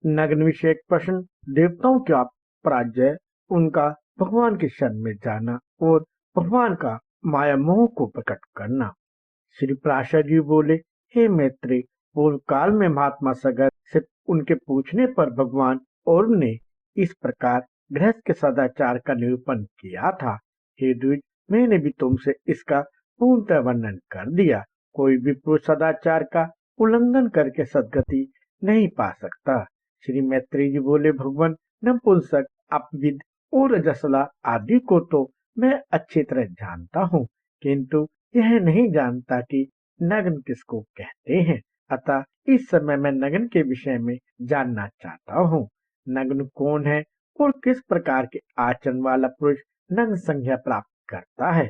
नग्न विषयक प्रश्न, देवताओं का पराजय, उनका भगवान के शरण में जाना और भगवान का माया मोह को प्रकट करना। श्री पराशर जी बोले, हे मैत्री, पूर्व काल में महात्मा सगर से उनके पूछने पर भगवान और ने इस प्रकार गृहस्थ के सदाचार का निरूपण किया था। हे द्विज, मैंने भी तुमसे इसका पूर्णतः वर्णन कर दिया। कोई भी पुरुष सदाचार का उल्लंघन करके सदगति नहीं पा सकता। श्री मैत्री जी बोले, भगवान, नपुंसक, अपविद और रजस्वला आदि को तो मैं अच्छी तरह जानता हूँ, किंतु यह नहीं जानता कि नग्न किसको कहते हैं। अतः इस समय मैं नग्न के विषय में जानना चाहता हूँ। नग्न कौन है और किस प्रकार के आचरण वाला पुरुष नग्न संज्ञा प्राप्त करता है।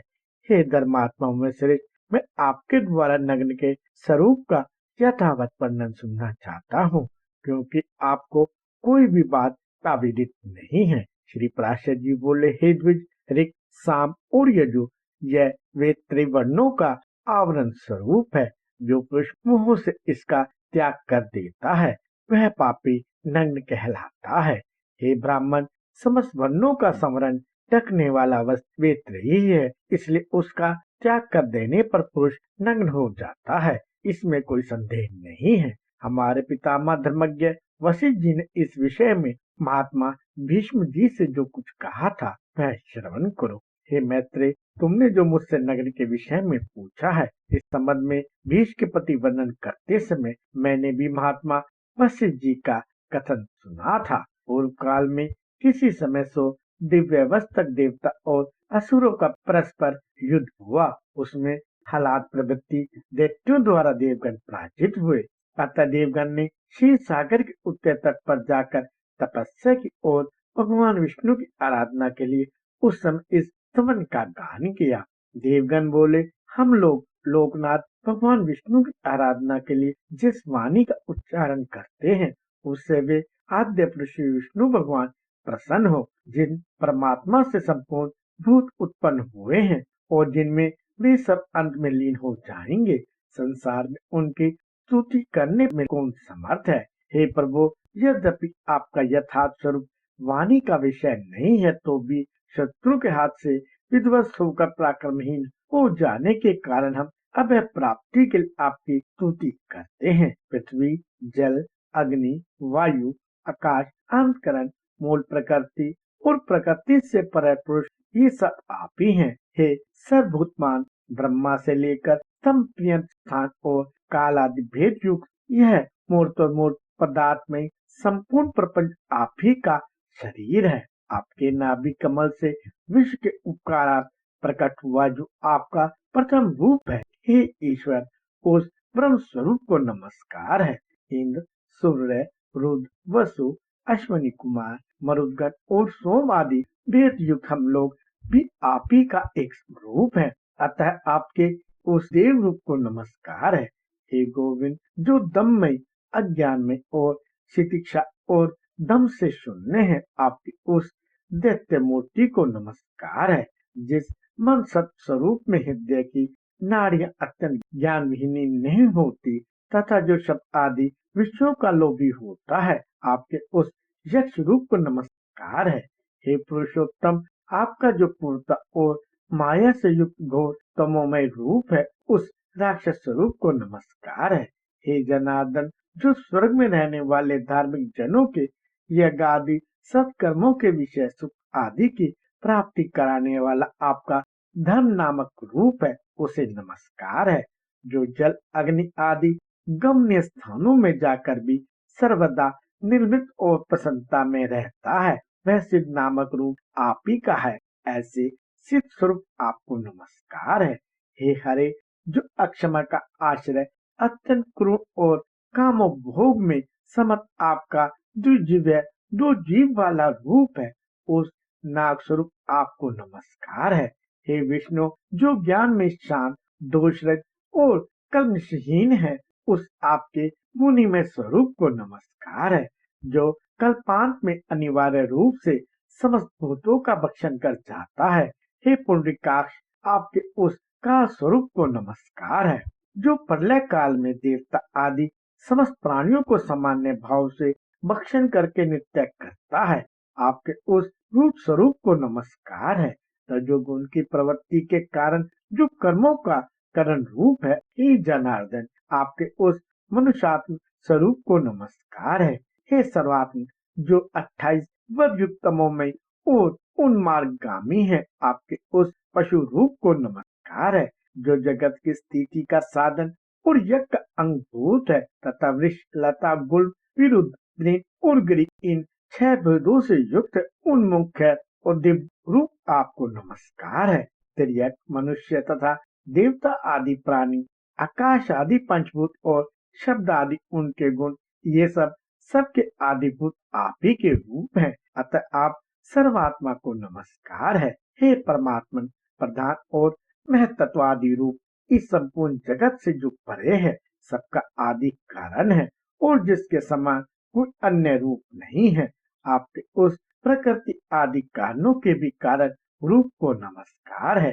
हे धर्मात्मा में श्रेष्ठ, मैं आपके द्वारा नग्न के स्वरूप का यथावत वर्णन सुनना चाहता हूँ, क्योंकि आपको कोई भी बात अविदित नहीं है। श्री पराशर जी बोले, हे द्विज, ऋक्, साम और यजु यह वे त्रिवर्णों का आवरण स्वरूप है। जो पुरुष मोह से इसका त्याग कर देता है वह पापी नग्न कहलाता है। हे ब्राह्मण, समस्त वर्णों का संवरण ढकने वाला वस्त्र वेत्र ही है, इसलिए उसका त्याग कर देने पर पुरुष नग्न हो जाता है, इसमें कोई संदेह नहीं है। हमारे पितामह धर्मज्ञ वशिष्ठ जी ने इस विषय में महात्मा भीष्म जी से जो कुछ कहा था वह श्रवण करो। हे मैत्रेय, तुमने जो मुझसे नग्न के विषय में पूछा है, इस संबंध में भीष्म के प्रति वर्णन करते समय मैंने भी महात्मा वशिष्ठ जी का कथन सुना था। पूर्व काल में किसी समय सो दिव्यवस्थक देवता और असुरों का परस्पर युद्ध हुआ। उसमें हालात प्रवृत्ति दैत्यों द्वारा देवगण पराजित हुए। अतः देवगण ने क्षीर सागर के उत्तर तट पर जाकर तपस्या की और भगवान विष्णु की आराधना के लिए उस समय इस स्तवन का गान किया। देवगण बोले, हम लोग लोकनाथ भगवान विष्णु की आराधना के लिए जिस वाणी का उच्चारण करते हैं उससे वे आद्य पुरुष विष्णु भगवान प्रसन्न हो, जिन परमात्मा से संपूर्ण भूत उत्पन्न हुए हैं और जिनमें वे सब अंत में लीन हो जाएंगे। संसार में उनकी स्तुति करने में कौन समर्थ है। हे प्रभु, यद्यपि आपका यथार्थ स्वरूप वाणी का विषय नहीं है, तो भी शत्रु के हाथ से विध्वस्त होकर पराक्रमहीन हो जाने के कारण हम अभय प्राप्ति के लिए आपकी स्तुति करते हैं। पृथ्वी, जल, अग्नि, वायु, आकाश, अंतकरण, मूल प्रकृति और प्रकृति से पर पुरुष, ये सब आप ही हैं। हे सर्वभूतमान, ब्रह्मा से लेकर संप्रिय स्थान और काल आदि भेद युक्त यह मूर्त और मूर्त पदार्थ में संपूर्ण प्रपंच आप ही का शरीर है। आपके नाभि कमल से विश्व के उपकारार्थ प्रकट हुआ जो आपका प्रथम रूप है। हे ईश्वर, उस ब्रह्म स्वरूप को नमस्कार है। इंद्र, सूर्य, रुद्र, वसु, अश्वनी कुमार, मरुदगण और सोम आदि वेद युक्त हम लोग भी आप ही का एक रूप है। अतः आपके उस देव रूप को नमस्कार है। हे गोविंद, जो दम में, अज्ञान में और शिक्षा और दम से शून्य है, आपकी उस दैत्य मूर्ति को नमस्कार है। जिस मन सत स्वरूप में हृदय की नाड़ियां अत्यंत ज्ञान विहीनी नहीं होती तथा जो शब्द आदि विषयों का लोभी होता है, आपके उस यक्ष रूप को नमस्कार है। हे पुरुषोत्तम, आपका जो पूर्णता और माया से युक्त घोर तमोमय रूप है, उस राक्षस स्वरूप को नमस्कार है। हे जनार्दन, जो स्वर्ग में रहने वाले धार्मिक जनों के यज्ञ आदि सत्कर्मों के विषय सुख आदि की प्राप्ति कराने वाला आपका धर्म नामक रूप है, उसे नमस्कार है। जो जल, अग्नि आदि गम्य स्थानों में जाकर भी सर्वदा निर्मित और प्रसन्नता में रहता है, वह सिद्ध नामक रूप आप ही का है। ऐसे सिद्ध स्वरूप आपको नमस्कार है। हे हरे, जो अक्षमा का आश्रय, अत्यंत क्रूर और कामोपभोग में समर्थ आपका द्विजीव दो जीव वाला रूप है, उस नाग स्वरूप आपको नमस्कार है। हे विष्णु, जो ज्ञान में शांत, दोषरहित और कलमशहीन है, उस आपके मुनिमय स्वरूप को नमस्कार है। जो कल्पांत में अनिवार्य रूप से समस्त भूतों का भक्षण कर जाता है, हे पुंडरीकाक्ष, आपके उस का स्वरूप को नमस्कार है। जो प्रलय काल में देवता आदि समस्त प्राणियों को सामान्य भाव से भक्षण करके नृत्य करता है। आपके उस रूप स्वरूप को नमस्कार है। रजोगुण की प्रवृत्ति के कारण जो कर्मों का करण रूप है, हे जनार्दन आपके उस मनुष्यात्म स्वरूप को नमस्कार है। हे सर्वात्म जो 28 वर्गयुक्तमों में और उन मार्गगामी है, आपके उस पशु रूप को नमस्कार है। जो जगत की स्थिति का साधन और यज्ञ का अंगभूत है तथा वृक्ष लता गुल विरुद्ध ग्रीन और ग्रीन इन 6 भेदों से युक्त उन्मुख है और दिव्य रूप आपको नमस्कार है। तिर्यक मनुष्य तथा देवता आदि प्राणी, आकाश आदि पंचभूत और शब्द आदि उनके गुण, ये सब सबके आदिभूत आप ही के रूप हैं। अतः आप सर्वात्मा को नमस्कार है। हे परमात्मन प्रधान और महतत्वादि रूप, इस संपूर्ण जगत से जो परे है, सबका आदि कारण है और जिसके समान कोई अन्य रूप नहीं है। आपके उस प्रकृति आदि कारणों के भी कारण रूप को नमस्कार है।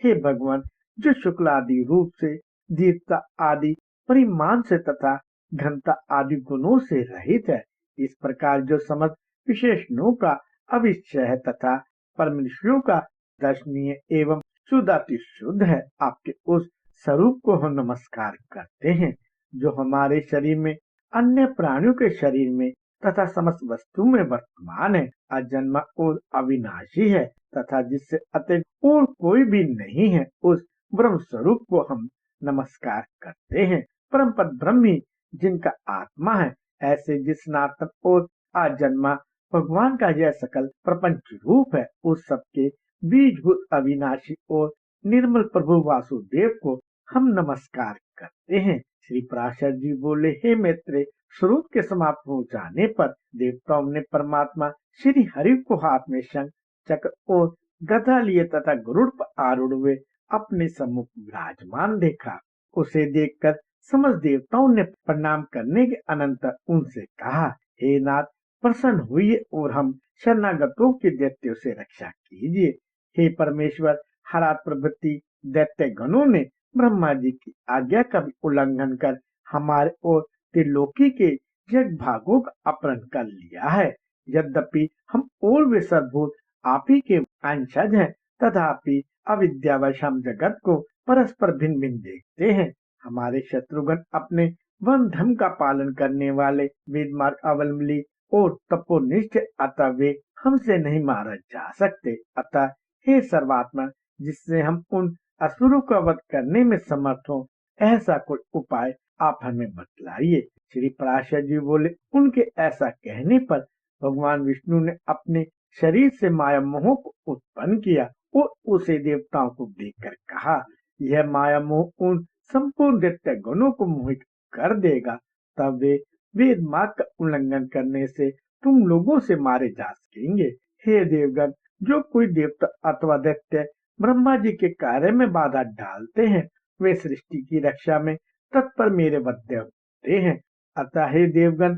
हे भगवान जो शुक्लादि रूप से, दीप्ता आदि परिमाण से तथा घनता आदि गुणों से रहित है, इस प्रकार जो समस्त विशेषणों का अविषय है तथा परमेश्वरों का दर्शनीय एवं शुद्धाति शुद्ध है, आपके उस स्वरूप को हम नमस्कार करते हैं। जो हमारे शरीर में, अन्य प्राणियों के शरीर में तथा समस्त वस्तु में वर्तमान है, अजन्मा और अविनाशी है तथा जिससे अतिरिक्त और कोई भी नहीं है, उस ब्रह्म स्वरूप को हम नमस्कार करते हैं। परम पद ब्रह्मी जिनका आत्मा है, ऐसे जिस सनातन और अजन्मा भगवान का यह सकल प्रपंच रूप है, उस सबके बीजभूत अविनाशी और निर्मल प्रभु वासुदेव को हम नमस्कार करते हैं। श्री पराशर जी बोले, हे मैत्रेय, स्वरूप के समाप्त हो जाने पर देवताओं ने परमात्मा श्री हरि को हाथ में शंख चक्र और गदा लिए तथा गरुड़ पर आरूढ़ हुए अपने सम्मुख विराजमान देखा। उसे देखकर समस्त देवताओं ने प्रणाम करने के अनंतर उनसे कहा, हे नाथ प्रसन्न हुई और हम शरणागतों के दैत्यों से रक्षा कीजिए। हे परमेश्वर, हरात प्रभृति दैत्य गणों ने ब्रह्मा जी की आज्ञा का भी उल्लंघन कर हमारे और त्रिलोकी के जग भागों का अपहरण कर लिया है। यद्यपि हम और वे सर्वभूत आप ही के अंशज हैं, तथापि अविद्यावश हम जगत को परस्पर भिन्न भिन्न देखते हैं। हमारे शत्रुघ्न अपने वन धर्म का पालन करने वाले वेद मार्ग अवलंबी और तपोनिष्ठ, अतः वे हमसे नहीं मारा जा सकते। अतः हे सर्वात्मा, जिससे हम उन असुरों का वध करने में समर्थ हो, ऐसा कोई उपाय आप हमें बतलाइए। श्री पराशर जी बोले, उनके ऐसा कहने पर भगवान विष्णु ने अपने शरीर से माया मोह को उत्पन्न किया और उसे देवताओं को देखकर कहा, यह माया मोह उन संपूर्ण दैत्य गणों को मोहित कर देगा। तब वे वेद मार्ग का उल्लंघन करने से तुम लोगों से मारे जा सकेंगे। हे देवगण, जो कोई देवता अथवा दैत्य ब्रह्मा जी के कार्य में बाधा डालते हैं, वे सृष्टि की रक्षा में तत्पर मेरे वध्य होते हैं। अतः हे देवगण,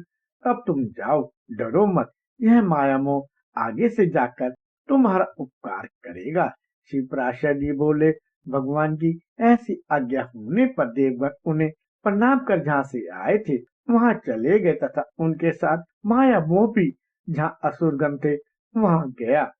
अब तुम जाओ, डरो मत। यह माया मोह आगे से जाकर तुम्हारा उपकार करेगा। शिव पराशर जी बोले, भगवान की ऐसी आज्ञा होने पर देवगण उन्हें प्रणाम कर जहाँ से आए थे वहां चले गए तथा उनके साथ माया मोह भी जहाँ असुरगण थे वहां गया।